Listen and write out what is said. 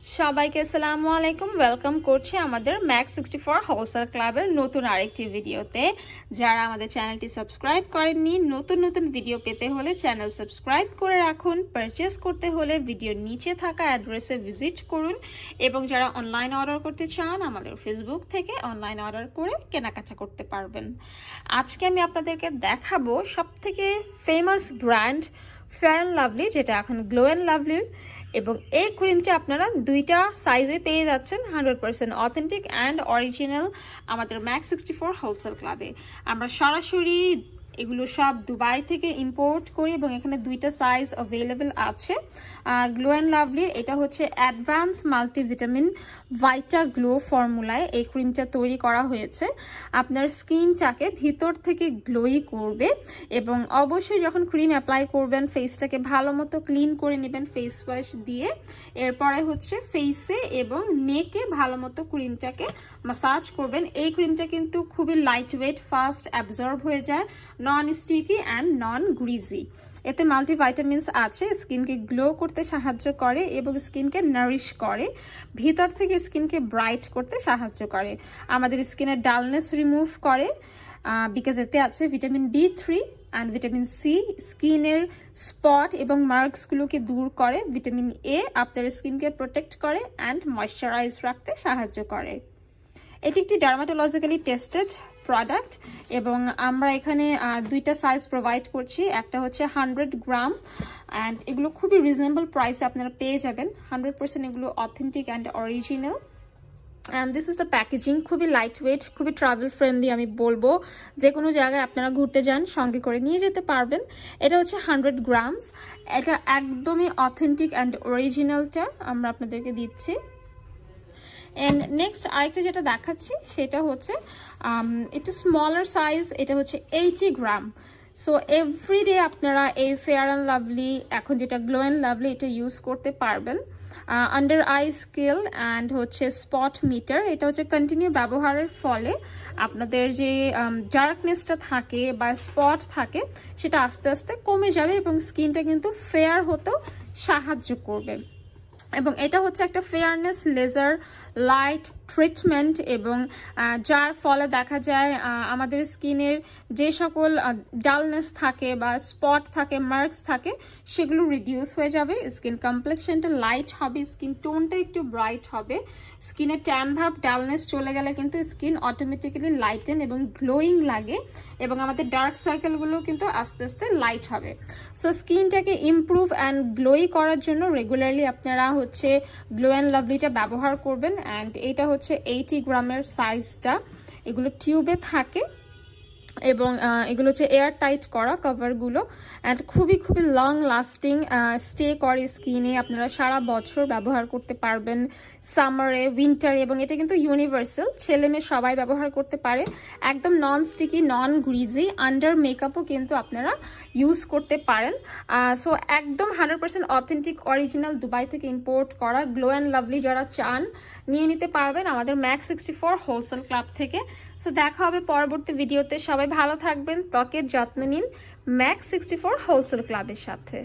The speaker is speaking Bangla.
সবাইকে আসসালামু আলাইকুম ওয়েলকাম করছি আমাদের ম্যাক64 হোলসেল ক্লাবের নতুন আরেকটি ভিডিওতে। যারা আমাদের চ্যানেলটি সাবস্ক্রাইব করেননি, নতুন নতুন ভিডিও পেতে হলে চ্যানেল সাবস্ক্রাইব করে রাখুন। পারচেজ করতে হলে ভিডিওর নিচে থাকা অ্যাড্রেসে ভিজিট করুন এবং যারা অনলাইন অর্ডার করতে চান আমাদের ফেসবুক থেকে অনলাইন অর্ডার করে কেনাকাটা করতে পারবেন। আজকে আমি আপনাদেরকে দেখাবো সবথেকে famous brand fair and lovely, যেটা এখন গ্লো অ্যান্ড লাভলি, এবং এই ক্রিমটা আপনারা দুইটা সাইজে পেয়ে যাচ্ছেন 100% অথেন্টিক অ্যান্ড অরিজিনাল আমাদের ম্যাক64 হোলসেল ক্লাবে। আমরা সরাসরি এগুলো সব দুবাই থেকে ইম্পোর্ট করি এবং এখানে দুইটা সাইজ অ্যাভেলেবেল আছে। গ্লো অ্যান্ড লাভলির এটা হচ্ছে অ্যাডভান্স মাল্টিভিটামিন ভাইটা গ্লো ফর্মুলায় এই ক্রিমটা তৈরি করা হয়েছে। আপনার স্কিনটাকে ভিতর থেকে গ্লোই করবে এবং অবশ্যই যখন ক্রিম অ্যাপ্লাই করবেন ফেসটাকে ভালো মতো ক্লিন করে নেবেন ফেস ওয়াশ দিয়ে। এরপরে হচ্ছে ফেসে এবং নেকে ভালো মতো ক্রিমটাকে মাসাজ করবেন। এই ক্রিমটা কিন্তু খুবই লাইট ওয়েট, ফাস্ট অ্যাবজর্ব হয়ে যায়, non sticky and non greasy. এতে মাল্টিভাইটামিনস আছে, স্কিনকে গ্লো করতে সাহায্য করে এবং স্কিনকে নারিশ করে, ভিতর থেকে স্কিনকে ব্রাইট করতে সাহায্য করে, আমাদের স্কিনের ডালনেস রিমুভ করে বিকজ এতে আছে vitamin B3 and vitamin C, স্কিনের স্পট এবং মার্কসগুলোকে দূর করে, ভিটামিন A আপনার স্কিনকে প্রোটেক্ট করে অ্যান্ড ময়শ্চারাইজ রাখতে সাহায্য করে। এটি একটি ডার্মাটোলজিক্যালি টেস্টেড প্রোডাক্ট এবং আমরা এখানে দুইটা সাইজ প্রোভাইড করছি। একটা হচ্ছে 100 গ্রাম অ্যান্ড এগুলো খুবই রিজনেবল প্রাইসে আপনারা পেয়ে যাবেন। 100% এগুলো authentic and original. And this is the packaging, খুবই লাইট ওয়েট, খুবই ট্রাভেল ফ্রেন্ডলি। আমি বলবো যে কোনো জায়গায় আপনারা ঘুরতে যান সঙ্গে করে নিয়ে যেতে পারবেন। এটা হচ্ছে 100 গ্রামস, এটা একদমই অথেন্টিক অ্যান্ড অরিজিনালটা আমরা আপনাদেরকে দিচ্ছি। অ্যান্ড নেক্সট আরেকটা যেটা দেখাচ্ছি সেটা হচ্ছে একটু স্মলার সাইজ, এটা হচ্ছে 80 গ্রাম। সো এভরিডে আপনারা এই ফেয়ার অ্যান্ড লাভলি, এখন যেটা গ্লো অ্যান্ড লাভলি, এটা ইউজ করতে পারবেন। আন্ডার আই স্কেল অ্যান্ড হচ্ছে স্পট মিটার, এটা হচ্ছে কন্টিনিউ ব্যবহারের ফলে আপনাদের যে ডার্কনেসটা থাকে বা স্পট থাকে সেটা আস্তে আস্তে কমে যাবে এবং স্কিনটা কিন্তু ফেয়ার হতেও সাহায্য করবে। এবং এটা হচ্ছে একটা ফেয়ারনেস লেজার লাইট ট্রিটমেন্ট এবং যার ফলে দেখা যায় আমাদের স্কিনের যে সকল ডালনেস থাকে বা স্পট থাকে, মার্কস থাকে, সেগুলো রিডিউস হয়ে যাবে, স্কিন কমপ্লেক্সনটা লাইট হবে, স্কিন টোনটা একটু ব্রাইট হবে, স্কিনের ট্যান ভাব ডালনেস চলে গেলে কিন্তু স্কিন অটোমেটিক্যালি লাইটেন এবং গ্লোয়িং লাগে এবং আমাদের ডার্ক সার্কেলগুলো কিন্তু আস্তে আস্তে লাইট হবে। সো স্কিনটাকে ইমপ্রুভ অ্যান্ড গ্লোই করার জন্য রেগুলারলি আপনারা হচ্ছে গ্লো অ্যান্ড লাভলিটা ব্যবহার করবেন। অ্যান্ড এটা হচ্ছে 80 গ্রামের সাইজটা, এগুলো টিউবে থাকে এবং এগুলো হচ্ছে এয়ার টাইট করা কভারগুলো অ্যান্ড খুবই লং লাস্টিং স্টে করে স্কিনে, আপনারা সারা বছর ব্যবহার করতে পারবেন, সামারে, উইন্টারে, এবং এটা কিন্তু ইউনিভার্সাল, ছেলে মেয়ে সবাই ব্যবহার করতে পারে, একদম নন স্টিকি, নন গ্রিজি, আন্ডার মেকআপও কিন্তু আপনারা ইউজ করতে পারেন। সো একদম 100% অথেন্টিক অরিজিনাল দুবাই থেকে ইম্পোর্ট করা গ্লো অ্যান্ড লাভলি যারা চান নিয়ে নিতে পারবেন আমাদের ম্যাক64 হোলসেল ক্লাব থেকে। সো দেখা হবে পরবর্তী ভিডিওতে, সবাই ভালো থাকবেন, ত্বকের যত্ন নিন ম্যাক64 হোলসেল ক্লাবের সাথে।